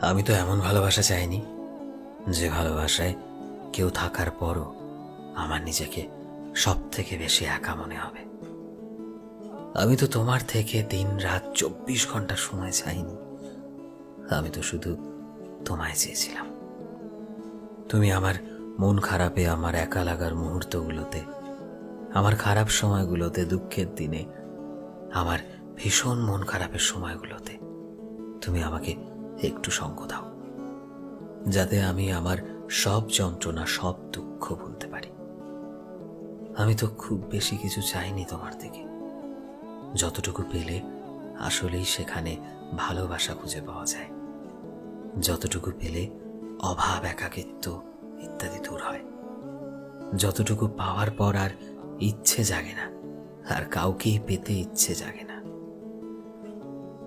আমি তো এমন ভালোবাসা চাইনি যে ভালোবাসায় কেউ থাকার পরও আমার নিজেকে সব থেকে বেশি একা মনে হবে। আমি তো তোমার থেকে দিন রাত 24 ঘন্টা সময় চাইনি। আমি তো শুধু তোমায় চেয়েছিলাম। তুমি আমার মন খারাপে, আমার একা লাগার মুহূর্তগুলোতে, আমার খারাপ সময়গুলোতে, দুঃখের দিনে, আমার ভীষণ মন খারাপের সময়গুলোতে তুমি আমাকে একটু সঙ্গ দাও, যাতে আমি আমার সব যন্ত্রণা, সব দুঃখ ভুলতে পারি। আমি তো খুব বেশি কিছু চাইনি তোমার থেকে। যতটুকু পেলে আসলেই সেখানে ভালোবাসা খুঁজে পাওয়া যায়। যতটুকু পেলে অভাব, একাকিত্ব ইত্যাদি দূর হয়। যতটুকু পাওয়ার পর আর ইচ্ছে জাগে না, আর কাউকেই পেতে ইচ্ছে জাগে না,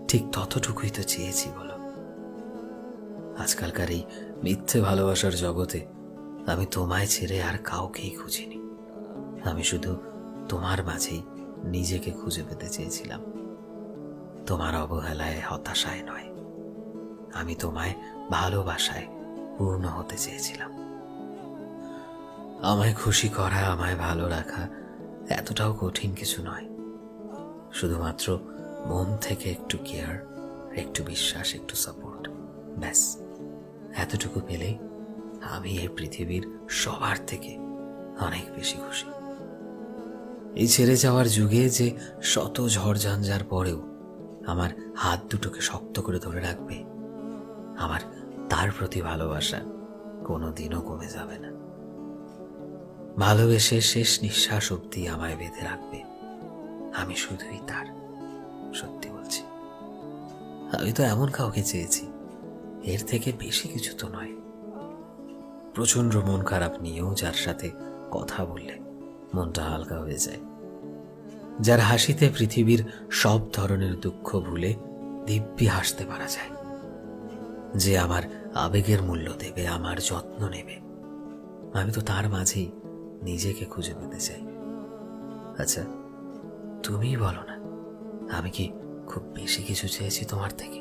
ঠিক ততটুকুই তো চেয়েছি বলো। আজকালকার এই মিথ্যে ভালোবাসার জগতে আমি তোমায় ছেড়ে আর কাউকেই খুঁজিনি। আমি শুধু তোমার মাঝেই নিজেকে খুঁজে পেতে চেয়েছিলাম। তোমার অবহেলায়, হতাশায় নয়, আমি তোমায় ভালোবাসায় পূর্ণ হতে চেয়েছিলাম। আমায় খুশি করা, আমায় ভালো রাখা এতটাও কঠিন কিছু নয়। শুধুমাত্র মন থেকে একটু কেয়ার, একটু বিশ্বাস, একটু সাপোর্ট, ব্যাস এতটুকু পেলেই আমি এই পৃথিবীর সবার থেকে অনেক বেশি খুশি। এই ছেড়ে যাওয়ার যুগে যে শত ঝড়ঝঞ্ঝার পরেও আমার হাত দুটোকে শক্ত করে ধরে রাখবে, আমার তার প্রতি ভালোবাসা কোনোদিনও কমে যাবে না। ভালোবেসে শেষ নিঃশ্বাস অবধি আমায় বেঁধে রাখবে, আমি শুধুই তার। সত্যি বলছি, আমি তো এমন কাউকে চেয়েছি, এর থেকে বেশি কিছু তো নয়। প্রচন্ড মন খারাপ নিয়েও যার সাথে কথা বললে মনটা হালকা হয়ে যায়, যার হাসিতে পৃথিবীর সব ধরনের দুঃখ ভুলে দিব্যি হাসতে পারা যায়, যে আমার আবেগের মূল্য দেবে, আমার যত্ন নেবে। আমি তো তার মাঝেই নিজেকে খুঁজে পেতে চাই। আচ্ছা, তুমিই বলো না, আমি কি খুব বেশি কিছু চেয়েছি তোমার থেকে?